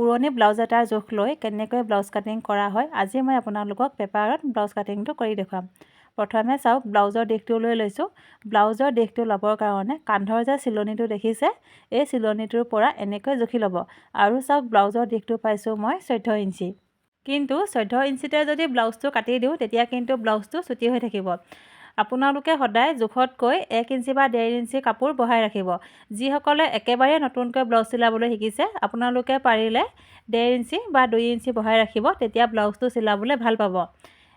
পুৰণি ব্লাউজ এটাৰ জোখ লৈ কেনেকৈ ব্লাউজ কাটিং কৰা হয় আজি মই আপোনালোকক পেপাৰত ব্লাউজ কাটিংটো কৰি দেখুৱাম। প্ৰথমে চাওক ব্লাউজৰ দিশটো লৈ লৈছোঁ। ব্লাউজৰ দিশটো ল'বৰ কাৰণে কান্ধৰ যে চিলনিটো দেখিছে এই চিলনিটোৰ পৰা এনেকৈ জুখি ল'ব আৰু চাওক ব্লাউজৰ দিশটো পাইছোঁ মই 14 ইঞ্চি। কিন্তু 14 ইঞ্চিতে যদি ব্লাউজটো কাটি দিওঁ তেতিয়া কিন্তু ব্লাউজটো চুটি হৈ থাকিব। আপোনালোকে সদায় জোখতকৈ 1 ইঞ্চি বা 1.5 ইঞ্চি কাপোৰ বঢ়াই ৰাখিব। যিসকলে একেবাৰে নতুনকৈ ব্লাউজ চিলাবলৈ শিকিছে আপোনালোকে পাৰিলে 1.5 ইঞ্চি বা 2 ইঞ্চি বঢ়াই ৰাখিব, তেতিয়া ব্লাউজটো চিলাবলৈ ভাল পাব।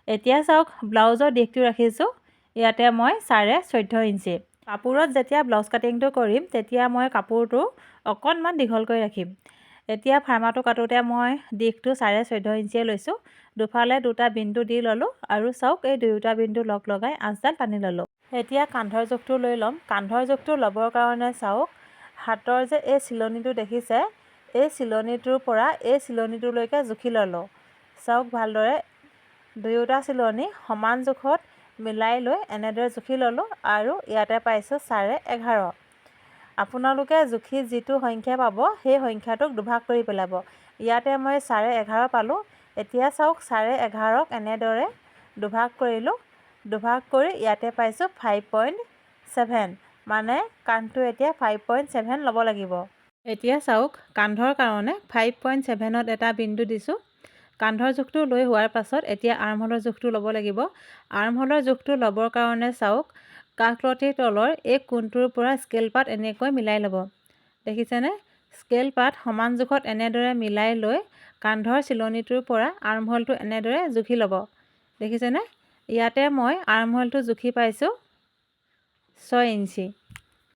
এতিয়া চাওক ব্লাউজৰ দিশটো ৰাখিছোঁ ইয়াতে মই 14.5 ইঞ্চি। কাপোৰত যেতিয়া ব্লাউজ কাটিংটো কৰিম তেতিয়া মই কাপোৰটো অকণমান দীঘলকৈ ৰাখিম। এতিয়া ফাৰ্মাটো কাটোতে মই দিশটো 14.5 ইঞ্চিয়ে লৈছোঁ। দুফালে দুটা বিন্দু দি ল'লোঁ আৰু চাওক এই দুয়োটা বিন্দু লগ লগাই আঁচডাল টানি ল'লোঁ। এতিয়া কান্ধৰ জোখটো লৈ ল'ম। কান্ধৰ জোখটো ল'বৰ কাৰণে চাওক হাতৰ যে এই চিলনিটো দেখিছে এই চিলনিটোৰ পৰা এই চিলনিটোলৈকে জুখি ল'লোঁ। চাওক ভালদৰে দুয়োটা চিলনি সমান জোখত মিলাই লৈ এনেদৰে জুখি ল'লোঁ আৰু ইয়াতে পাইছোঁ 11.5। আপোনালোকে জুখি যিটো সংখ্যা পাব সেই সংখ্যাটোক দুভাগ কৰি পেলাব। ইয়াতে মই 11.5 পালোঁ। এতিয়া চাওক 11.5ক এনেদৰে দুভাগ কৰিলোঁ। দুভাগ কৰি ইয়াতে পাইছোঁ 5.7, মানে কান্ধটো এতিয়া 5.7 ল'ব লাগিব। এতিয়া চাওক কান্ধৰ কাৰণে 5.7ত এটা বিন্দু দিছোঁ। কান্ধৰ জোখটো লৈ হোৱাৰ পাছত এতিয়া আৰ্মহোলৰ জোখটো ল'ব লাগিব। আৰ্মহোলৰ জোখটো ল'বৰ কাৰণে চাওক কাষলতিৰ তলৰ এই কোণটোৰ পৰা স্কেল পাত এনেকৈ মিলাই ল'ব। দেখিছেনে? স্কেল পাত সমান জোখত এনেদৰে মিলাই লৈ কান্ধৰ চিলনিটোৰ পৰা আৰ্মহোলটো এনেদৰে জুখি ল'ব। দেখিছেনে? ইয়াতে মই আৰ্মহোলটো জুখি পাইছোঁ 6 ইঞ্চি।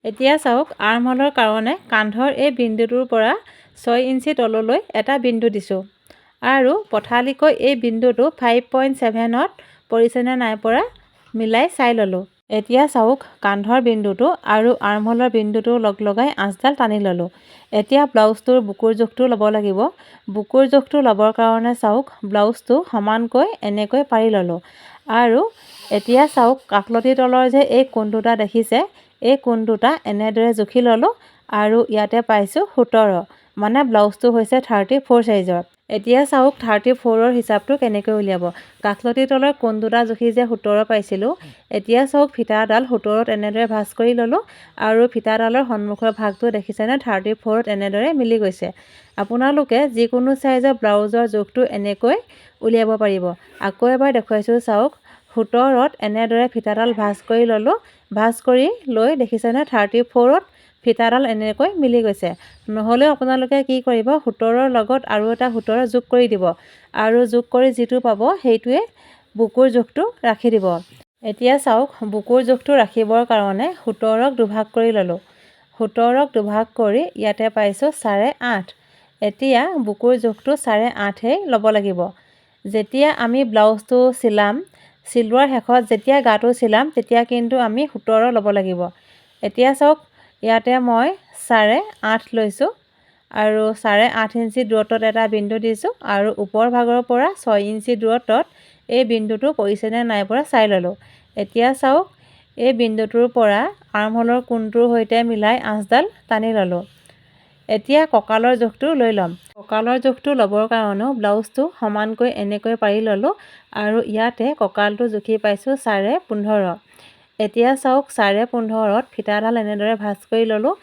এতিয়া চাওক আৰ্মহোলৰ কাৰণে কান্ধৰ এই বিন্দুটোৰ পৰা 6 ইঞ্চি তললৈ এটা বিন্দু দিছোঁ আৰু পথালিকৈ এই বিন্দুটো 5.7ত পৰিছেনে নাই পৰা মিলাই চাই ল'লোঁ। এতিয়া চাওক কান্ধৰ বিন্দুটো আৰু আৰ্মহোলৰ বিন্দুটো লগ লগাই আঁচডাল টানি ল'লোঁ। এতিয়া ব্লাউজটোৰ বুকুৰ জোখটো ল'ব লাগিব। বুকুৰ জোখটো ল'বৰ কাৰণে চাওক ব্লাউজটো সমানকৈ এনেকৈ পাৰি ল'লোঁ আৰু এতিয়া চাওক কাষলতিৰ তলৰ যে এই কোণ দুটা দেখিছে এই কোণ দুটা এনেদৰে জুখি ল'লোঁ আৰু ইয়াতে পাইছোঁ 17, মানে ব্লাউজটো হৈছে 34 চাইজৰ। এতিয়া চাওক 34ৰ হিচাপটো কেনেকৈ উলিয়াব। কাষলতিৰ তলৰ কোণ দুটা জুখি যে 17 পাইছিলোঁ, এতিয়া চাওক ফিটাডাল 17ত এনেদৰে ভাঁজ কৰি ল'লোঁ আৰু ফিটাডালৰ সন্মুখৰ ভাগটো দেখিছেনে 34ত এনেদৰে মিলি গৈছে। আপোনালোকে যিকোনো চাইজৰ ব্লাউজৰ জোখটো এনেকৈ উলিয়াব পাৰিব। আকৌ এবাৰ দেখুৱাইছোঁ চাওক 17ত এনেদৰে ফিটাডাল ভাঁজ কৰি ল'লোঁ। ভাঁজ কৰি লৈ দেখিছেনে 34ত ফিটাডাল এনেকৈ মিলি গৈছে। নহ'লেও আপোনালোকে কি কৰিব 17ৰ লগত আৰু এটা 17 যোগ কৰি দিব আৰু যোগ কৰি যিটো পাব সেইটোৱে বুকুৰ জোখটো ৰাখি দিব। এতিয়া চাওক বুকুৰ জোখটো ৰাখিবৰ কাৰণে 17ক দুভাগ কৰি ল'লোঁ। 17ক দুভাগ কৰি ইয়াতে পাইছোঁ 8.5। এতিয়া বুকুৰ জোখটো 8.5 ল'ব লাগিব। যেতিয়া আমি ব্লাউজটো চিলাম, চিলোৱাৰ শেষত যেতিয়া গাটো চিলাম তেতিয়া কিন্তু আমি 17 ল'ব লাগিব। এতিয়া চাওক ইয়াতে মই 8.5 লৈছোঁ আৰু 8.5 ইঞ্চি দূৰত্বত এটা বিন্দু দিছোঁ আৰু ওপৰ ভাগৰ পৰা 6 ইঞ্চি দূৰত্বত এই বিন্দুটো পৰিছেনে নাই পৰা চাই ল'লোঁ। এতিয়া চাওক এই বিন্দুটোৰ পৰা আৰ্মহোলৰ কোণটোৰ সৈতে মিলাই আঁচডাল টানি ল'লোঁ। এতিয়া কঁকালৰ জোখটো লৈ ল'ম। কঁকালৰ জোখটো ল'বৰ কাৰণেও ব্লাউজটো সমানকৈ এনেকৈ পাৰি ল'লোঁ আৰু ইয়াতে কঁকালটো জুখি পাইছোঁ 15.5। এতিয়া চাওক 15.5ত ফিটাডাল এনেদৰে ভাঁজ কৰি ল'লোঁ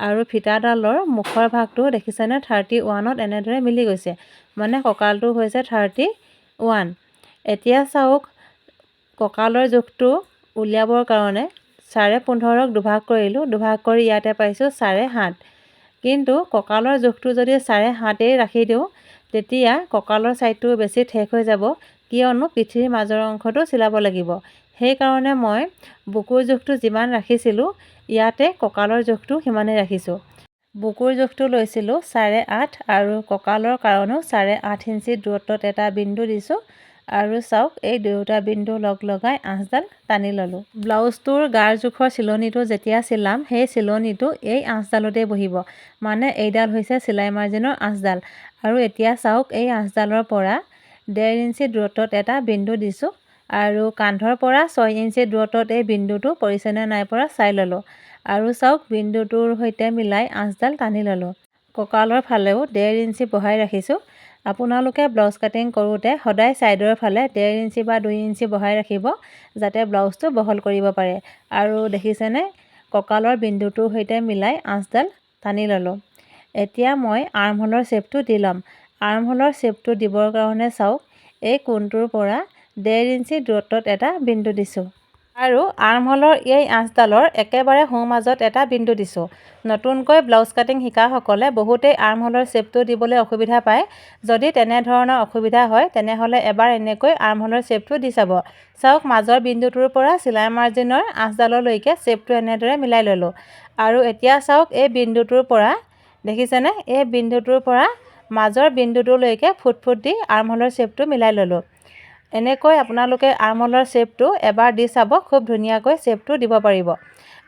আৰু ফিটাডালৰ মুখৰ ভাগটো দেখিছেনে 31ত এনেদৰে মিলি গৈছে, মানে কঁকালটো হৈছে 31। এতিয়া চাওক কঁকালৰ জোখটো উলিয়াবৰ কাৰণে 15.5ক দুভাগ কৰিলোঁ। দুভাগ কৰি ইয়াতে পাইছোঁ 7.5। কিন্তু কঁকালৰ জোখটো যদি 7.5 ৰাখি দিওঁ তেতিয়া কঁকালৰ ছাইডটো বেছি ঠেক হৈ যাব, কিয়নো পিঠিৰ মাজৰ অংশটো চিলাব লাগিব। সেইকাৰণে মই বুকুৰ জোখটো যিমান ৰাখিছিলোঁ ইয়াতে কঁকালৰ জোখটো সিমানেই ৰাখিছোঁ। বুকুৰ জোখটো লৈছিলোঁ 8.5 আৰু কঁকালৰ কাৰণেও 8.5 ইঞ্চি দূৰত্বত এটা বিন্দু দিছোঁ আৰু চাওক এই দুয়োটা বিন্দু লগ লগাই আঁচডাল টানি ল'লোঁ। ব্লাউজটোৰ গাৰ জোখৰ চিলনিটো যেতিয়া চিলাম সেই চিলনিটো এই আঁচডালতেই বহিব, মানে এইডাল হৈছে চিলাই মাৰ্জিনৰ আঁচডাল। আৰু এতিয়া চাওক এই আঁচডালৰ পৰা 1.5 ইঞ্চি দূৰত্বত এটা বিন্দু দিছোঁ আৰু কান্ধৰ পৰা 6 ইঞ্চি দূৰত্বত এই বিন্দুটো পৰিছেনে নাই পৰা চাই ল'লোঁ আৰু চাওক বিন্দুটোৰ সৈতে মিলাই আঁচডাল টানি ল'লোঁ। কঁকালৰ ফালেও 1.5 ইঞ্চি বহাই ৰাখিছোঁ। আপোনালোকে ব্লাউজ কাটিং কৰোঁতে সদায় ছাইডৰ ফালে 1.5 ইঞ্চি বা 2 ইঞ্চি বহাই ৰাখিব, যাতে ব্লাউজটো বহল কৰিব পাৰে। আৰু দেখিছেনে, কঁকালৰ বিন্দুটোৰ সৈতে মিলাই আঁচডাল টানি ল'লোঁ। এতিয়া মই আৰ্মহোলৰ শ্বেপটো দি ল'ম। আৰ্মহোলৰ শ্বেপটো দিবৰ কাৰণে চাওক, এই কোণটোৰ পৰা 1.5 ইঞ্চি দূৰত্বত এটা বিন্দু দিছোঁ আৰু আৰ্মহোলৰ এই আঁচডালৰ একেবাৰে সোঁমাজত এটা বিন্দু দিছোঁ। নতুনকৈ ব্লাউজ কাটিং শিকাসকলে বহুতেই আৰ্মহোলৰ শ্বেপটো দিবলৈ অসুবিধা পায়। যদি তেনেধৰণৰ অসুবিধা হয় তেনেহ'লে এবাৰ এনেকৈ আৰ্মহোলৰ শ্বেপটো দি চাব। চাওক, মাজৰ বিন্দুটোৰ পৰা চিলাই মাৰ্জিনৰ আঁচডাললৈকে শ্বেপটো এনেদৰে মিলাই ল'লোঁ। আৰু এতিয়া চাওক, এই বিন্দুটোৰ পৰা দেখিছেনে, এই বিন্দুটোৰ পৰা মাজৰ বিন্দুটোলৈকে ফুট দি আৰ্মহোলৰ শ্বেপটো মিলাই ল'লোঁ। এনেকৈ আপোনালোকে আৰ্মহোলৰ শ্বেপটো এবাৰ দি চাব, খুব ধুনীয়াকৈ শ্বেপটো দিব পাৰিব।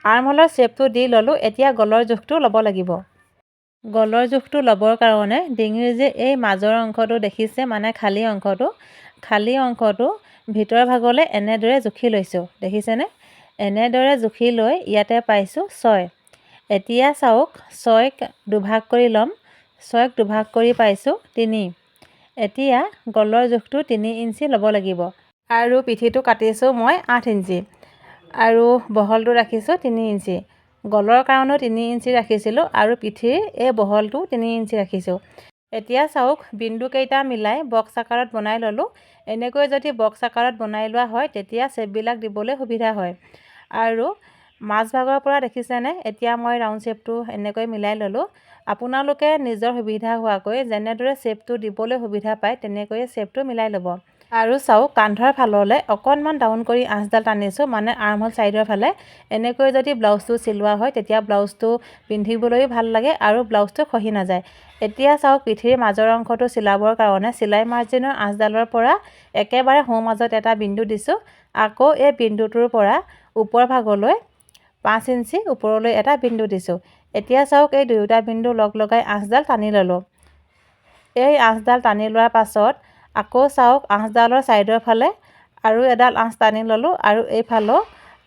আৰ্মহোলৰ শ্বেপটো দি ল'লোঁ। এতিয়া গলৰ জোখটো ল'ব লাগিব। গলৰ জোখটো ল'বৰ কাৰণে ডিঙিৰ যে এই মাজৰ অংশটো দেখিছে, মানে খালী অংশটো ভিতৰ ভাগলৈ এনেদৰে জুখি লৈছোঁ। দেখিছেনে, এনেদৰে জুখি লৈ ইয়াতে পাইছোঁ 6। এতিয়া চাওক, 6ক দুভাগ কৰি ল'ম। 6ক দুভাগ কৰি পাইছোঁ 3। এতিয়া গলৰ জোখটো 3 ইঞ্চি ল'ব লাগিব। আৰু পিঠিটো কাটিছোঁ মই 8 ইঞ্চি আৰু বহলটো ৰাখিছোঁ 3 ইঞ্চি। গলৰ কাৰণেও 3 ইঞ্চি ৰাখিছিলোঁ আৰু পিঠিৰ এই বহলটো 3 ইঞ্চি ৰাখিছোঁ। এতিয়া চাওক, বিন্দুকেইটা মিলাই বক্স আকাৰত বনাই ল'লোঁ। এনেকৈ যদি বক্স আকাৰত বনাই লোৱা হয় তেতিয়া শ্বেপবিলাক দিবলৈ সুবিধা হয়। আৰু মাজভাগৰ পৰা দেখিছেনে, এতিয়া মই ৰাউণ্ড শ্বেপটো এনেকৈ মিলাই ল'লোঁ। আপোনালোকে নিজৰ সুবিধা হোৱাকৈ যেনেদৰে শ্বেপটো দিবলৈ সুবিধা পায় তেনেকৈয়ে শ্বেপটো মিলাই ল'ব। আৰু চাওক, কান্ধৰ ফাললৈ অকণমান ডাউন কৰি আঁচডাল টানিছোঁ, মানে আৰ্মহোল ছাইডৰ ফালে। এনেকৈ যদি ব্লাউজটো চিলোৱা হয় তেতিয়া ব্লাউজটো পিন্ধিবলৈও ভাল লাগে আৰু ব্লাউজটো খহি নাযায়। এতিয়া চাওক, পিঠিৰ মাজৰ অংশটো চিলাবৰ কাৰণে চিলাই মাৰ্জিনৰ আঁচডালৰ পৰা একেবাৰে সোঁমাজত এটা বিন্দু দিছোঁ। আকৌ এই বিন্দুটোৰ পৰা ওপৰ ভাগলৈ 5 ইঞ্চি ওপৰলৈ এটা বিন্দু দিছোঁ। এতিয়া চাওক, এই দুয়োটা বিন্দু লগাই আঁচডাল টানি ল'লোঁ। এই আঁচডাল টানি লোৱাৰ পাছত আকৌ চাওক, আঁচডালৰ ছাইডৰ ফালে আৰু এডাল আঁচ টানি ল'লোঁ আৰু এইফালেও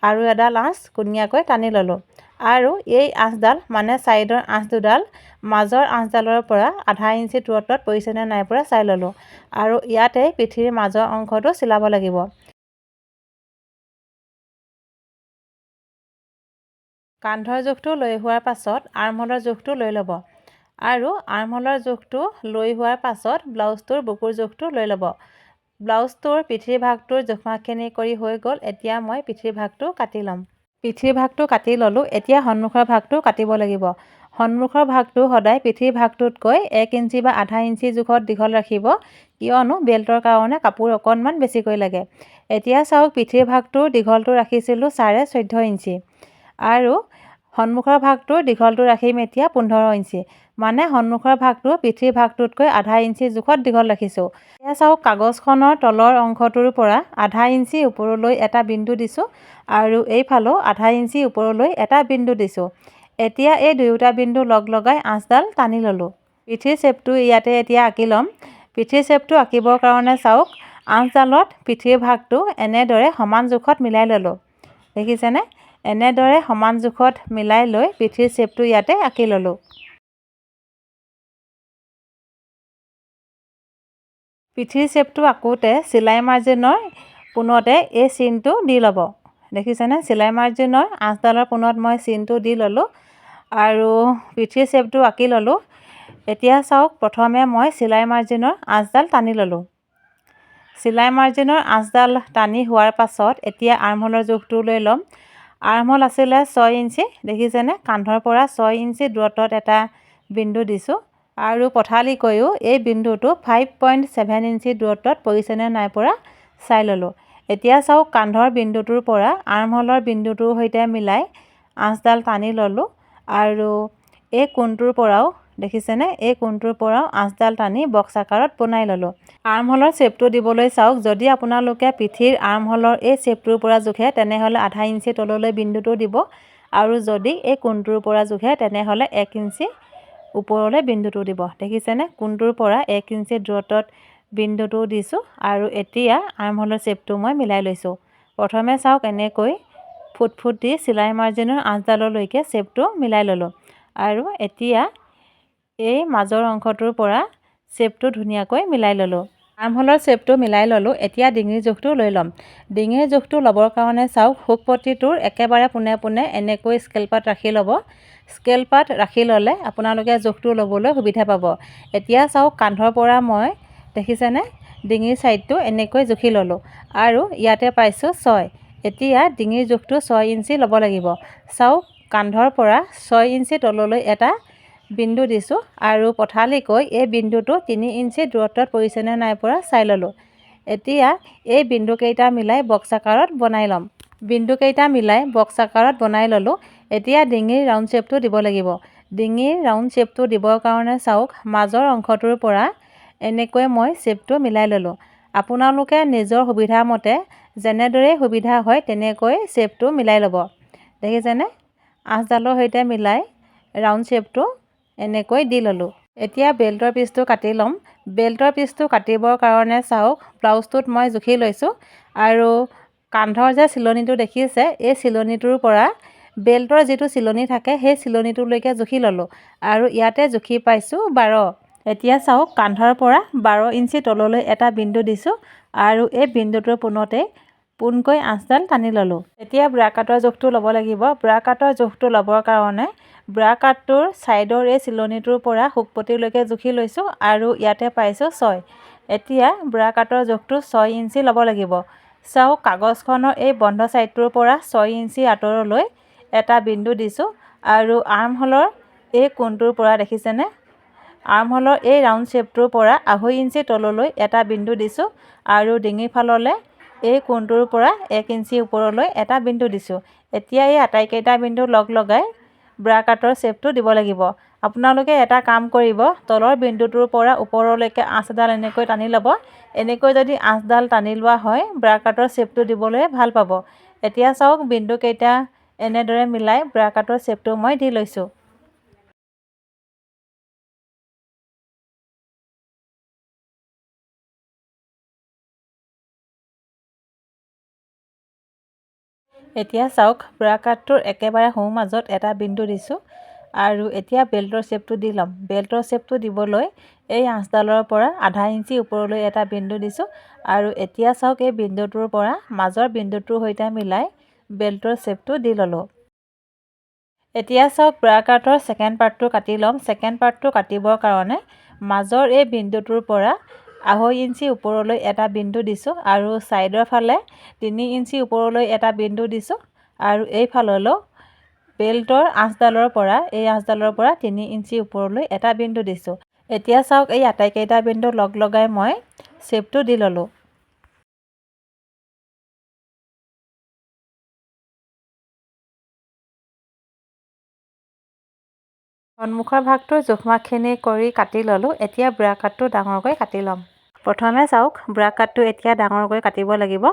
আৰু এডাল আঁচ কোণীয়াকৈ টানি ল'লোঁ। আৰু এই আঁচডাল, মানে ছাইডৰ আঁচ দুডাল মাজৰ আঁচডালৰ পৰা আধা ইঞ্চি দূৰত্বত পৰিছেনে নাই পৰা চাই ল'লোঁ। আৰু ইয়াতে পিঠিৰ মাজৰ অংশটো চিলাব লাগিব। কান্ধৰ জোখটো লৈ হোৱাৰ পাছত আৰ্মহোলৰ জোখটো লৈ ল'ব। আৰু আৰ্মহোলৰ জোখটো লৈ হোৱাৰ পাছত ব্লাউজটোৰ বুকুৰ জোখটো লৈ ল'ব। ব্লাউজটোৰ পিঠিৰ ভাগটোৰ জোখমাখখিনি কৰি হৈ গ'ল। এতিয়া মই পিঠিৰ ভাগটো কাটি ল'ম। পিঠিৰ ভাগটো কাটি ল'লোঁ। এতিয়া সন্মুখৰ ভাগটো কাটিব লাগিব। সন্মুখৰ ভাগটো সদায় পিঠিৰ ভাগটোতকৈ 1 ইঞ্চি বা আধা ইঞ্চি জোখত দীঘল ৰাখিব, কিয়নো বেল্টৰ কাৰণে কাপোৰ অকণমান বেছিকৈ লাগে। এতিয়া চাওক, পিঠিৰ ভাগটোৰ দীঘলটো ৰাখিছিলোঁ 14.5 ইঞ্চি আৰু সন্মুখৰ ভাগটোৰ দীঘলটো ৰাখিম এতিয়া 15 ইঞ্চি। মানে সন্মুখৰ ভাগটো পিঠিৰ ভাগটোতকৈ আধা ইঞ্চি জোখত দীঘল ৰাখিছোঁ। এতিয়া চাওক, কাগজখনৰ তলৰ অংশটোৰ পৰা আধা ইঞ্চি ওপৰলৈ এটা বিন্দু দিছোঁ আৰু এইফালেও আধা ইঞ্চি ওপৰলৈ এটা বিন্দু দিছোঁ। এতিয়া এই দুয়োটা বিন্দু লগাই আঁচডাল টানি ল'লোঁ। পিঠিৰ শ্বেপটো ইয়াতে এতিয়া আঁকি ল'ম। পিঠিৰ শ্বেপটো আঁকিবৰ কাৰণে চাওক, আঁচডালত পিঠিৰ ভাগটো এনেদৰে সমান জোখত মিলাই ল'লোঁ। দেখিছেনে, এনেদৰে সমান জোখত মিলাই লৈ পিঠিৰ শ্বেপটো ইয়াতে আঁকি ল'লোঁ। পিঠিৰ শ্বেপটো আঁকোতে চিলাই মাৰ্জিনৰ পোনতে এই চিনটো দি ল'ব। দেখিছেনে, চিলাই মাৰ্জিনৰ আঁচডালৰ পোনত মই চিনটো দি ল'লোঁ আৰু পিঠিৰ শ্বেপটো আঁকি ল'লোঁ। এতিয়া চাওক, প্ৰথমে মই চিলাই মাৰ্জিনৰ আঁচডাল টানি ল'লোঁ। চিলাই মাৰ্জিনৰ আঁচডাল টানি হোৱাৰ পাছত এতিয়া আৰ্মহোলৰ জোখটো লৈ ল'ম। আৰ্মহোল আছিলে 6 ইঞ্চি। দেখিছেনে, কান্ধৰ পৰা 6 ইঞ্চি দূৰত্বত এটা বিন্দু দিছোঁ আৰু পঠালিকৈও এই বিন্দুটো 5.7 ইঞ্চি দূৰত্বত পৰিছেনে নাই পৰা চাই ল'লোঁ। এতিয়া চাওক, কান্ধৰ বিন্দুটোৰ পৰা আৰ্মহোলৰ বিন্দুটোৰ সৈতে মিলাই আঁচডাল টানি ল'লোঁ আৰু এই কোণটোৰ পৰাও দেখিছেনে, এই কোণটোৰ পৰাও আঁচডাল টানি বক্স আকাৰত বনাই ল'লোঁ। আৰ্মহোলৰ শ্বেপটো দিবলৈ চাওক, যদি আপোনালোকে পিঠিৰ আৰ্মহোলৰ এই শ্বেপটোৰ পৰা জোখে তেনেহ'লে আধা ইঞ্চি তললৈ বিন্দুটো দিব আৰু যদি এই কোণটোৰ পৰা জোখে তেনেহ'লে 1 ইঞ্চি ওপৰলৈ বিন্দুটো দিব। দেখিছেনে, কোণটোৰ পৰা 1 ইঞ্চি দূৰত্বত বিন্দুটো দিছোঁ আৰু এতিয়া আৰ্মহোলৰ শ্বেপটো মই মিলাই লৈছোঁ। প্ৰথমে চাওক, এনেকৈ ফুট দি চিলাই মাৰ্জিনৰ আঁচডাললৈকে শ্বেপটো মিলাই ল'লোঁ আৰু এতিয়া এই মাজৰ অংশটোৰ পৰা শ্বেপটো ধুনীয়াকৈ মিলাই ল'লোঁ। আৰ্মহোলৰ শ্বেপটো মিলাই ল'লোঁ। এতিয়া ডিঙিৰ জোখটো লৈ ল'ম। ডিঙিৰ জোখটো ল'বৰ কাৰণে চাওক, হুক পট্টিটোৰ একেবাৰে পোনে পোনে এনেকৈ স্কেল পাত ৰাখি ল'ব। স্কেল পাত ৰাখি ল'লে আপোনালোকে জোখটো ল'বলৈ সুবিধা পাব। এতিয়া চাওক, কান্ধৰ পৰা মই দেখিছেনে ডিঙিৰ ছাইডটো এনেকৈ জুখি ল'লোঁ আৰু ইয়াতে পাইছোঁ 6। এতিয়া ডিঙিৰ জোখটো 6 ইঞ্চি ল'ব লাগিব। চাওক, কান্ধৰ পৰা 6 ইঞ্চি তললৈ এটা বিন্দু দিছোঁ আৰু পথালিকৈ এই বিন্দুটো 3 ইঞ্চি দূৰত্বত পৰিছেনে নাই পৰা চাই ল'লোঁ। এতিয়া এই বিন্দুকেইটা মিলাই বক্স আকাৰত বনাই ল'ম। বিন্দুকেইটা মিলাই বক্স আকাৰত বনাই ল'লোঁ। এতিয়া ডিঙিৰ ৰাউণ্ড শ্বেপটো দিব লাগিব। ডিঙিৰ ৰাউণ্ড শ্বেপটো দিবৰ কাৰণে চাওক, মাজৰ অংশটোৰ পৰা এনেকৈ মই শ্বেপটো মিলাই ল'লোঁ। আপোনালোকে নিজৰ সুবিধা মতে যেনেদৰে সুবিধা হয় তেনেকৈ শ্বেপটো মিলাই ল'ব। দেখিছেনে, আঁচডালৰ সৈতে মিলাই ৰাউণ্ড শ্বেপটো এনেকৈ দি ল'লোঁ। এতিয়া বেল্টৰ পিচটো কাটি ল'ম। বেল্টৰ পিচটো কাটিবৰ কাৰণে চাওক, ব্লাউজটোত মই জুখি লৈছোঁ আৰু কান্ধৰ যে চিলনিটো দেখিছে, এই চিলনিটোৰ পৰা বেল্টৰ যিটো চিলনি থাকে সেই চিলনিটোলৈকে জুখি ল'লোঁ আৰু ইয়াতে জুখি পাইছোঁ 12। এতিয়া চাওক, কান্ধৰ পৰা 12 ইঞ্চি তললৈ এটা বিন্দু দিছোঁ আৰু এই বিন্দুটোৰ পোনকৈ আঁচডাল টানি ল'লোঁ। এতিয়া ব্ৰা কাটৰ জোখটো ল'ব লাগিব। ব্ৰা কাটৰ জোখটো ল'বৰ কাৰণে ব্ৰা কাটটোৰ ছাইডৰ এই চিলনিটোৰ পৰা হুক পট্টিলৈকে জুখি লৈছোঁ আৰু ইয়াতে পাইছোঁ 6। এতিয়া ব্ৰা কাটৰ জোখটো 6 ইঞ্চি ল'ব লাগিব। চাওক, কাগজখনৰ এই বন্ধ ছাইডটোৰ পৰা 6 ইঞ্চি আঁতৰলৈ এটা বিন্দু দিছোঁ আৰু আৰ্মহোলৰ এই কোণটোৰ পৰা দেখিছেনে, আৰ্মহোলৰ এই ৰাউণ্ড শ্বেপটোৰ পৰা 2.5 ইঞ্চি তললৈ এটা বিন্দু দিছোঁ আৰু ডিঙিৰ ফাললৈ এই কোণটোৰ পৰা 1 ইঞ্চি ওপৰলৈ এটা বিন্দু দিছোঁ। এতিয়া এই আটাইকেইটা বিন্দু লগ লগাই ব্ৰা কাটৰ শ্বেপটো দিব লাগিব। আপোনালোকে এটা কাম কৰিব, তলৰ বিন্দুটোৰ পৰা ওপৰলৈকে আঁচডাল এনেকৈ টানি ল'ব। এনেকৈ যদি আঁচডাল টানি লোৱা হয়, ব্ৰা কাটৰ শ্বেপটো দিবলৈ ভাল পাব। এতিয়া চাওক, বিন্দুকেইটা এনেদৰে মিলাই ব্ৰা কাটৰ শ্বেপটো মই দি লৈছোঁ। এতিয়া চাওক, ব্ৰা কাটটোৰ একেবাৰে সোঁ মাজত এটা বিন্দু দিছোঁ আৰু এতিয়া বেল্টৰ শ্বেপটো দি ল'ম। বেল্টৰ শ্বেপটো দিবলৈ এই আঁচডালৰ পৰা 0.5 ইঞ্চি ওপৰলৈ এটা বিন্দু দিছোঁ আৰু এতিয়া চাওক, এই বিন্দুটোৰ পৰা মাজৰ বিন্দুটোৰ সৈতে মিলাই বেল্টৰ শ্বেপটো দি ল'লোঁ। এতিয়া চাওক, ব্ৰা কাটৰ ছেকেণ্ড পাৰ্টটো কাটি ল'ম। ছেকেণ্ড পাৰ্টটো কাটিবৰ কাৰণে মাজৰ এই বিন্দুটোৰ পৰা 2.5 ইঞ্চি ওপৰলৈ এটা বিন্দু দিছোঁ আৰু ছাইডৰ ফালে 3 ইঞ্চি ওপৰলৈ এটা বিন্দু দিছোঁ আৰু এইফাললৈও বেল্টৰ আঁচডালৰ পৰা 3 ইঞ্চি ওপৰলৈ এটা বিন্দু দিছোঁ। এতিয়া চাওক, এই আটাইকেইটা বিন্দু লগ লগাই মই শ্বেপটো দি ল'লোঁ। সন্মুখৰ ভাগটোৰ জোখমাখখিনি কৰি কাটি ল'লোঁ। এতিয়া ব্ৰা কাটটো ডাঙৰকৈ কাটি ল'ম। প্ৰথমে চাওক, ব্ৰা কাটটো এতিয়া ডাঙৰকৈ কাটিব লাগিব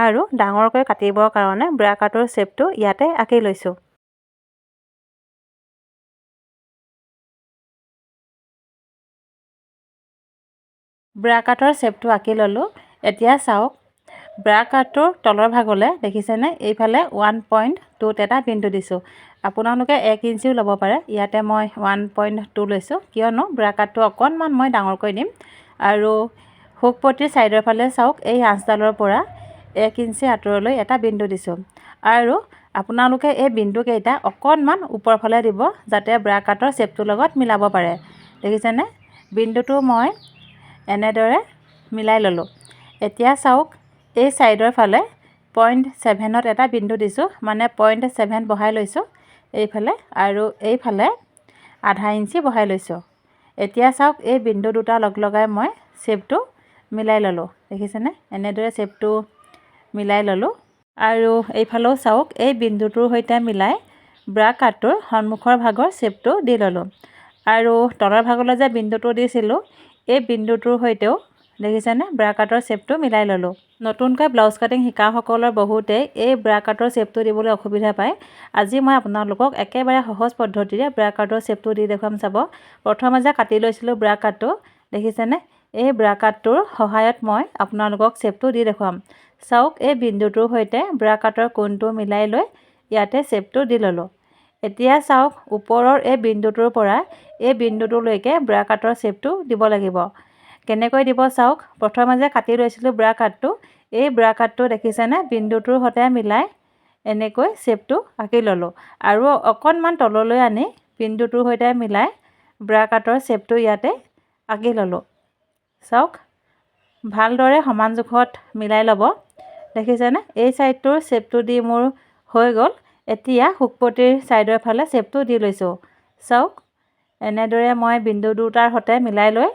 আৰু ডাঙৰকৈ কাটিবৰ কাৰণে ব্ৰা কাটৰ শ্বেপটো ইয়াতে আঁকি লৈছোঁ। ব্ৰা কাটৰ শ্বেপটো আঁকি ল'লোঁ। এতিয়া চাওক, ব্ৰা কাটটোৰ তলৰ ভাগলৈ দেখিছেনে, এইফালে 1.2ত এটা বিন্দু দিছোঁ। আপোনালোকে 1 ইঞ্চিও ল'ব পাৰে। ইয়াতে মই 1.2 লৈছোঁ, কিয়নো ব্ৰা কাটটো অকণমান মই ডাঙৰকৈ দিম। আৰু হুক পট্টিৰ ছাইডৰ ফালে চাওক, এই আঁচডালৰ পৰা 1 ইঞ্চি আঁতৰলৈ এটা বিন্দু দিছোঁ আৰু আপোনালোকে এই বিন্দুকেইটা অকণমান ওপৰ ফালে দিব, যাতে ব্ৰা কাটৰ শ্বেপটোৰ লগত মিলাব পাৰে। দেখিছেনে, বিন্দুটো মই এনেদৰে মিলাই ল'লোঁ। এতিয়া চাওক, এই ছাইডৰ ফালে 0.7ত এটা বিন্দু দিছোঁ, মানে 0.7 বহাই লৈছোঁ এইফালে আৰু এইফালে 0.5 ইঞ্চি বহাই লৈছোঁ। এতিয়া চাওক, এই বিন্দু দুটা লগ লগাই মই শ্বেপটো মিলাই ল'লোঁ। দেখিছেনে, এনেদৰে শ্বেপটো মিলাই ল'লোঁ আৰু এইফালেও চাওক, এই বিন্দুটোৰ সৈতে মিলাই ব্ৰা কাটটোৰ সন্মুখৰ ভাগৰ শ্বেপটো দি ল'লোঁ আৰু তলৰ ভাগলৈ যে বিন্দুটো দিছিলোঁ, এই বিন্দুটোৰ সৈতেও দেখিছেনে ব্ৰা কাটৰ শ্বেপটো মিলাই ল'লোঁ। নতুনকৈ ব্লাউজ কাটিং শিকাসকলৰ বহুতেই এই ব্ৰা কাটৰ শ্বেপটো দিবলৈ অসুবিধা পায়। আজি মই আপোনালোকক একেবাৰে সহজ পদ্ধতিৰে ব্ৰা কাটৰ শ্বেপটো দি দেখুৱাম। চাব, প্ৰথমে যে কাটি লৈছিলোঁ ব্ৰা কাটটো, দেখিছেনে, এই ব্ৰা কাটটোৰ সহায়ত মই আপোনালোকক শ্বেপটো দি দেখুৱাম। চাওক, এই বিন্দুটোৰ সৈতে ব্ৰা কাটৰ কোণটো মিলাই লৈ ইয়াতে শ্বেপটো দি ল'লোঁ। এতিয়া চাওক ওপৰৰ এই বিন্দুটোৰ পৰা এই বিন্দুটোলৈকে ব্ৰা কাটৰ শ্বেপটো দিব লাগিব। কেনেকৈ দিব চাওক। প্ৰথমে যে কাটি লৈছিলোঁ ব্ৰা কাটটো, এই ব্ৰা কাটটো দেখিছেনে বিন্দুটোৰ সৈতে মিলাই এনেকৈ শ্বেপটো আঁকি ল'লোঁ আৰু অকণমান তললৈ আনি বিন্দুটোৰ সৈতে মিলাই ব্ৰা কাটৰ শ্বেপটো ইয়াতে আঁকি ল'লোঁ। চাওক ভালদৰে সমান জোখত মিলাই ল'ব। দেখিছেনে এই ছাইডটোৰ শ্বেপটো দি মোৰ হৈ গ'ল। এতিয়া শুকপতিৰ ছাইডৰ ফালে শ্বেপটো দি লৈছোঁ। চাওক এনেদৰে মই বিন্দু দুটাৰ সৈতে মিলাই লৈ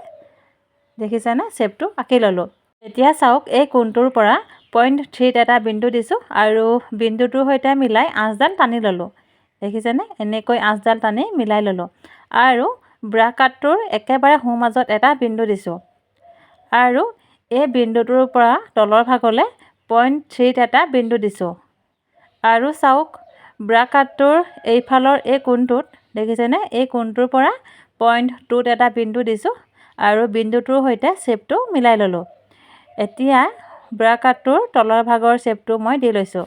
দেখিছেনে শ্বেপটো আঁকি ল'লোঁ। এতিয়া চাওক এই কোণটোৰ পৰা 0.3 এটা বিন্দু দিছোঁ আৰু বিন্দুটোৰ সৈতে মিলাই আঁচডাল টানি ল'লোঁ। দেখিছেনে এনেকৈ আঁচডাল টানি মিলাই ল'লোঁ আৰু ব্ৰা কাটটোৰ একেবাৰে সোঁ মাজত এটা বিন্দু দিছোঁ আৰু এই বিন্দুটোৰ পৰা তলৰ ভাগলৈ 0.3 এটা বিন্দু দিছোঁ আৰু চাওক ব্ৰা কাটটোৰ এইফালৰ এই কোণটোত দেখিছেনে এই কোণটোৰ পৰা 0.2 এটা বিন্দু দিছোঁ আৰু বিন্দুটোৰ সৈতে শ্বেপটো মিলাই ল'লোঁ। এতিয়া ব্ৰা কাটটোৰ তলৰ ভাগৰ শ্বেপটো মই দি লৈছোঁ।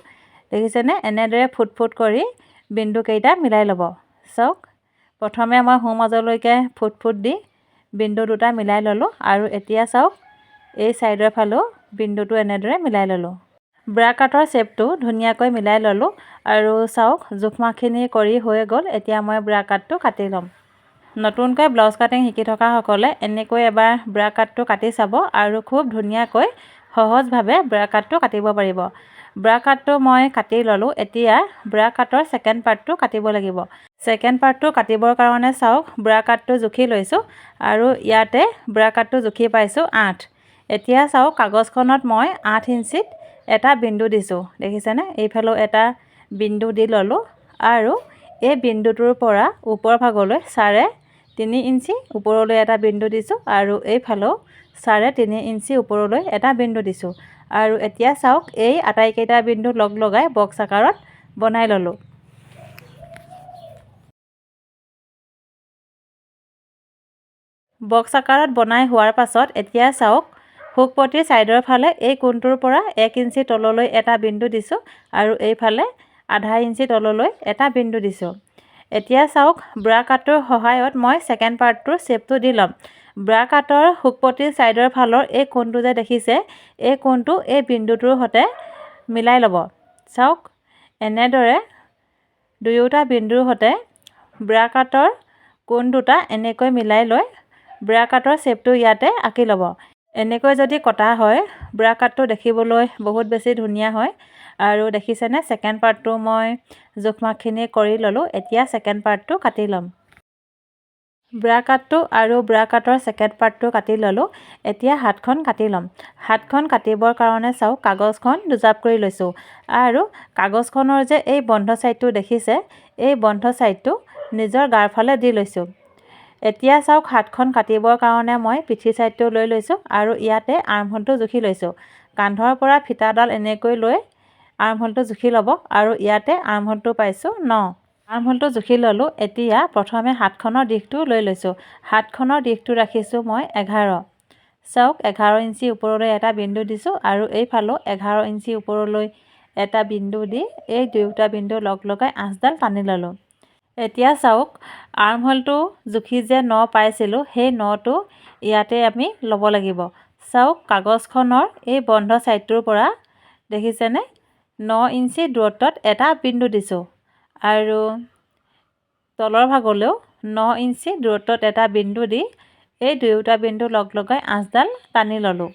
দেখিছেনে এনেদৰে ফুট ফুট কৰি বিন্দুকেইটা মিলাই ল'ব। চাওক প্ৰথমে মই সোঁ মাজলৈকে ফুট ফুট দি বিন্দু দুটা মিলাই ল'লোঁ আৰু এতিয়া চাওক এই ছাইডৰ ফালেও বিন্দুটো এনেদৰে মিলাই ল'লোঁ। ব্ৰা কাটৰ শ্বেপটো ধুনীয়াকৈ মিলাই ল'লোঁ আৰু চাওক জোখমাখখিনি কৰি হৈ গ'ল। এতিয়া মই ব্ৰা কাটটো কাটি ল'ম। নতুনকৈ ব্লাউজ কাটিং শিকি থকাসকলে এনেকৈ এবাৰ ব্ৰা কাটটো কাটি চাব আৰু খুব ধুনীয়াকৈ সহজভাৱে ব্ৰা কাটটো কাটিব পাৰিব। ব্ৰা কাটটো মই কাটি ল'লোঁ। এতিয়া ব্ৰা কাটৰ ছেকেণ্ড পাৰ্টটো কাটিব লাগিব। ছেকেণ্ড পাৰ্টটো কাটিবৰ কাৰণে চাওক ব্ৰা কাটটো জুখি লৈছোঁ আৰু ইয়াতে ব্ৰা কাটটো জুখি পাইছোঁ 8। এতিয়া চাওক কাগজখনত মই 8 ইঞ্চিত এটা বিন্দু দিছোঁ। দেখিছেনে এইফালেও এটা বিন্দু দি ল'লোঁ আৰু এই বিন্দুটোৰ পৰা ওপৰ ভাগলৈ 3.5 ইঞ্চি ওপৰলৈ এটা বিন্দু দিছোঁ আৰু এইফালেও 3.5 ইঞ্চি ওপৰলৈ এটা বিন্দু দিছোঁ আৰু এতিয়া চাওক এই আটাইকেইটা বিন্দু লগ লগাই বক্স আকাৰত বনাই ল'লোঁ। বক্স আকাৰত বনাই হোৱাৰ পাছত এতিয়া চাওক শুকপতিৰ ছাইডৰ ফালে এই কোণটোৰ পৰা 1 ইঞ্চি তললৈ এটা বিন্দু দিছোঁ আৰু এইফালে আধা ইঞ্চি তললৈ এটা বিন্দু দিছোঁ। এতিয়া চাওক ব্ৰা কাটৰ সহায়ত মই ছেকেণ্ড পাৰ্টটোৰ শ্বেপটো দি ল'ম। ব্ৰা কাটৰ শুকপতিৰ ছাইডৰ ফালৰ এই কোণটো যে দেখিছে এই কোণটো এই বিন্দুটোৰ সৈতে মিলাই ল'ব। চাওক এনেদৰে দুয়োটা বিন্দুৰ সৈতে ব্ৰা কাটৰ কোণ দুটা এনেকৈ মিলাই লৈ ব্ৰা কাটৰ শ্বেপটো ইয়াতে আঁকি ল'ব। এনেকৈ যদি কটা হয় ব্ৰা কাটটো দেখিবলৈ বহুত বেছি ধুনীয়া হয় আৰু দেখিছেনে ছেকেণ্ড পাৰ্টটো মই জোখমাখখিনি কৰি ল'লোঁ। এতিয়া ছেকেণ্ড পাৰ্টটো কাটি ল'ম। ব্ৰা কাটটো আৰু ব্ৰা কাটৰ ছেকেণ্ড পাৰ্টটো কাটি ল'লোঁ। এতিয়া হাতখন কাটি ল'ম। হাতখন কাটিবৰ কাৰণে চাওক কাগজখন দুজাপ কৰি লৈছোঁ আৰু কাগজখনৰ যে এই বন্ধ ছাইডটো দেখিছে এই বন্ধ ছাইডটো নিজৰ গাৰ ফালে দি লৈছোঁ। এতিয়া চাওক হাতখন কাটিবৰ কাৰণে মই পিঠি ছাইডটো লৈ লৈছোঁ আৰু ইয়াতে আৰ্মহোলটো জুখি লৈছোঁ। কান্ধৰ পৰা ফিটাডাল এনেকৈ লৈ আৰ্মহোলটো জুখি ল'ব আৰু ইয়াতে আৰ্মহোলটো পাইছোঁ 9। আৰ্মহোলটো জুখি ল'লোঁ। এতিয়া প্ৰথমে হাতখনৰ দিশটো লৈ লৈছোঁ। হাতখনৰ দিশটো ৰাখিছোঁ মই 11। চাওক 11 ইঞ্চি ওপৰলৈ এটা বিন্দু দিছোঁ আৰু এইফালেও 11 ইঞ্চি ওপৰলৈ এটা বিন্দু দি এই দুয়োটা বিন্দু লগ লগাই আঁচডাল টানি ল'লোঁ। এতিয়া চাওক আৰ্মহোলটো জুখি যে 9 পাইছিলোঁ সেই 9টো ইয়াতে আমি ল'ব লাগিব। চাওক কাগজখনৰ এই বন্ধ ছাইডটোৰ পৰা দেখিছেনে 9 ইঞ্চি দূৰত্বত এটা বিন্দু দিছোঁ আৰু তলৰ ভাগলৈও 9 ইঞ্চি দূৰত্বত এটা বিন্দু দি এই দুয়োটা বিন্দু লগ লগাই আঁচডাল টানি ল'লোঁ।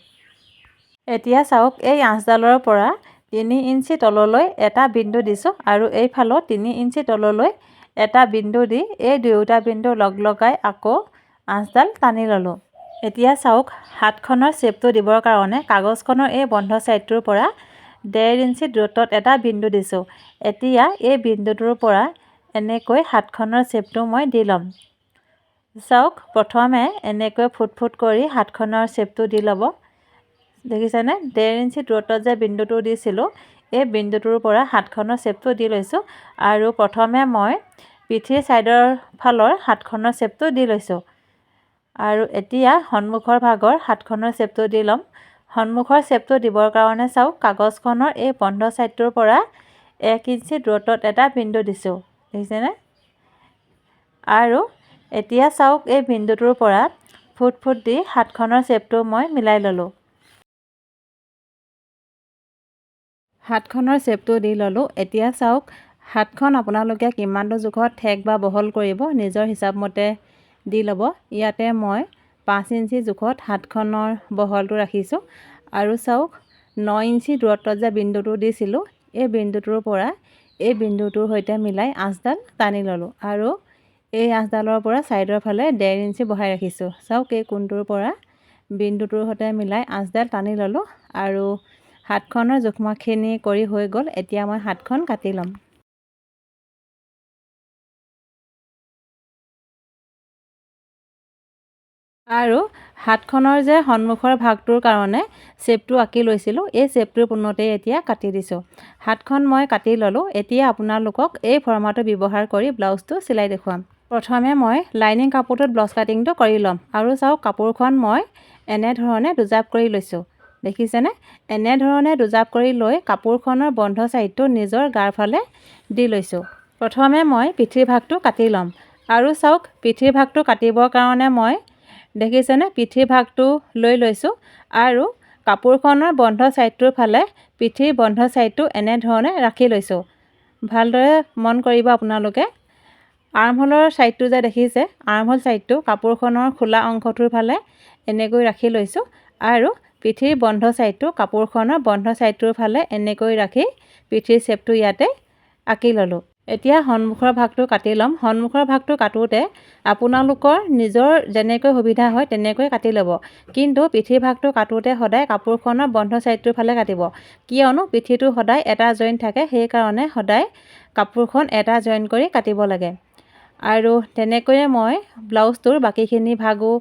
এতিয়া চাওক এই আঁচডালৰ পৰা 3 ইঞ্চি তললৈ এটা বিন্দু দিছোঁ আৰু এইফালেও 3 ইঞ্চি তললৈ এটা বিন্দু দি এই দুয়োটা বিন্দু লগ লগাই আকৌ আঁচডাল টানি ল'লোঁ। এতিয়া চাওক হাতখনৰ শ্বেপটো দিবৰ কাৰণে কাগজখনৰ এই বন্ধ ছাইডটোৰ পৰা 1.5 ইঞ্চি দূৰত্বত এটা বিন্দু দিছোঁ। এতিয়া এই বিন্দুটোৰ পৰা এনেকৈ হাতখনৰ শ্বেপটো মই দি ল'ম। চাওক প্ৰথমে এনেকৈ ফুট ফুট কৰি হাতখনৰ শ্বেপটো দি ল'ব। দেখিছেনে 1.5 ইঞ্চি দূৰত্বত যে বিন্দুটো দিছিলোঁ এই বিন্দুটোৰ পৰা হাতখনৰ শ্বেপটো দি লৈছোঁ আৰু প্ৰথমে মই পিঠিৰ ছাইডৰ ফালৰ হাতখনৰ শ্বেপটো দি লৈছোঁ আৰু এতিয়া সন্মুখৰ ভাগৰ হাতখনৰ শ্বেপটো দি ল'ম। সন্মুখৰ শ্বেপটো দিবৰ কাৰণে চাওক কাগজখনৰ এই বন্ধ ছাইডটোৰ পৰা 1 ইঞ্চি দূৰত্বত এটা বিন্দু দিছোঁ। দেখিছেনে আৰু এতিয়া চাওক এই বিন্দুটোৰ পৰা ফুট ফুট দি হাতখনৰ শ্বেপটো মই মিলাই ল'লোঁ। হাতখনৰ শ্বেপটো দি ল'লোঁ। এতিয়া চাওক হাতখন আপোনালোকে কিমানটো জোখত ঠেক বা বহল কৰিব নিজৰ হিচাপমতে দি ল'ব। ইয়াতে মই 5 ইঞ্চি জোখত হাতখনৰ বহলটো ৰাখিছোঁ আৰু চাওক 9 ইঞ্চি দূৰত্বত যে বিন্দুটো দিছিলোঁ এই বিন্দুটোৰ পৰা এই বিন্দুটোৰ সৈতে মিলাই আঁচডাল টানি ল'লোঁ আৰু এই আঁচডালৰ পৰা ছাইডৰ ফালে 1.5 ইঞ্চি বহাই ৰাখিছোঁ। চাওক এই কোণটোৰ পৰা বিন্দুটোৰ সৈতে মিলাই আঁচডাল টানি ল'লোঁ আৰু হাতখনৰ জোখমাখখিনি কৰি হৈ গ'ল। এতিয়া মই হাতখন কাটি ল'ম। আৰু হাতখনৰ যে সন্মুখৰ ভাগটোৰ কাৰণে শ্বেপটো আঁকি লৈছিলোঁ এই শ্বেপটোৰ পোনতেই এতিয়া কাটি দিছোঁ। হাতখন মই কাটি ল'লোঁ। এতিয়া আপোনালোকক এই ফৰ্মাটো ব্যৱহাৰ কৰি ব্লাউজটো চিলাই দেখুৱাম। প্ৰথমে মই লাইনিং কাপোৰটোত ব্লাউজ কাটিংটো কৰি ল'ম আৰু চাওক কাপোৰখন মই এনেধৰণে দুজাপ কৰি লৈছোঁ। দেখিছেনে? এনেধৰণে দুজাপ কৰি লৈ কাপোৰখনৰ বন্ধ ছাইডটো নিজৰ গাৰ ফালে দি লৈছোঁ। প্ৰথমে মই পিঠিৰ ভাগটো কাটি ল'ম আৰু চাওক পিঠিৰ ভাগটো কাটিবৰ কাৰণে মই দেখিছেনে পিঠিৰ ভাগটো লৈ লৈছোঁ আৰু কাপোৰখনৰ বন্ধ ছাইডটোৰ ফালে পিঠিৰ বন্ধ ছাইডটো এনেধৰণে ৰাখি লৈছোঁ। ভালদৰে মন কৰিব আপোনালোকে। আৰ্মহোলৰ ছাইডটো যে দেখিছে আৰ্মহোল ছাইডটো কাপোৰখনৰ খোলা অংশটোৰ ফালে এনেকৈ ৰাখি লৈছোঁ আৰু পিঠিৰ বন্ধ ছাইডটো কাপোৰখনৰ বন্ধ ছাইডটোৰ ফালে এনেকৈ ৰাখি পিঠিৰ শ্বেপটো ইয়াতে আঁকি ল'লোঁ। এতিয়া সন্মুখৰ ভাগটো কাটি ল'ম। সন্মুখৰ ভাগটো কাটোতে আপোনালোকৰ নিজৰ যেনেকৈ সুবিধা হয় তেনেকৈ কাটি ল'ব। কিন্তু পিঠিৰ ভাগটো কাটোতে সদায় কাপোৰখনৰ বন্ধ ছাইডটোৰ ফালে কাটিব। কিয়নো পিঠিটো সদায় এটা জইন থাকে সেইকাৰণে সদায় কাপোৰখন এটা জইন কৰি কাটিব লাগে। আৰু তেনেকৈয়ে মই ব্লাউজটোৰ বাকীখিনি ভাগো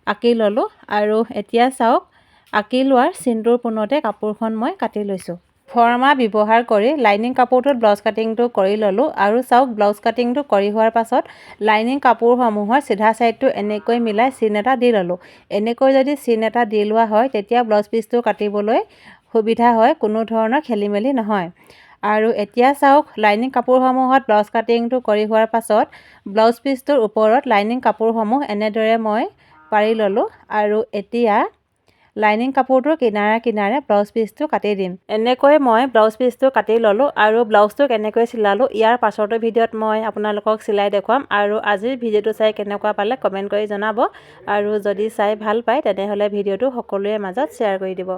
আঁকি ল'লোঁ আৰু এতিয়া চাওক আঁকি লোৱাৰ চিনটোৰ পোনতে কাপোৰখন মই কাটি লৈছোঁ। ফৰ্মা ব্যৱহাৰ কৰি লাইনিং কাপোৰটোত ব্লাউজ কাটিংটো কৰি ল'লোঁ আৰু চাওক ব্লাউজ কাটিংটো কৰি হোৱাৰ পাছত লাইনিং কাপোৰসমূহৰ চিধা ছাইডটো এনেকৈ মিলাই চিন এটা দি ল'লোঁ। এনেকৈ যদি চিন এটা দি লোৱা হয় তেতিয়া ব্লাউজ পিচটো কাটিবলৈ সুবিধা হয়, কোনো ধৰণৰ খেলি মেলি নহয়। আৰু এতিয়া চাওক লাইনিং কাপোৰসমূহত ব্লাউজ কাটিংটো কৰি হোৱাৰ পাছত ব্লাউজ পিচটোৰ ওপৰত লাইনিং কাপোৰসমূহ এনেদৰে মই পাৰি ল'লোঁ আৰু এতিয়া লাইনিং কাপোৰটোৰ কিনাৰে কিনাৰে ব্লাউজ পিচটো কাটি দিম। এনেকৈ মই ব্লাউজ পিচটো কাটি ল'লোঁ আৰু ব্লাউজটো কেনেকৈ চিলালোঁ ইয়াৰ পাছৰটো ভিডিঅ'ত মই আপোনালোকক চিলাই দেখুৱাম। আৰু আজিৰ ভিডিঅ'টো চাই কেনেকুৱা পালে কমেণ্ট কৰি জনাব আৰু যদি চাই ভাল পায় তেনেহ'লে ভিডিঅ'টো সকলোৰে মাজত শ্বেয়াৰ কৰি দিব।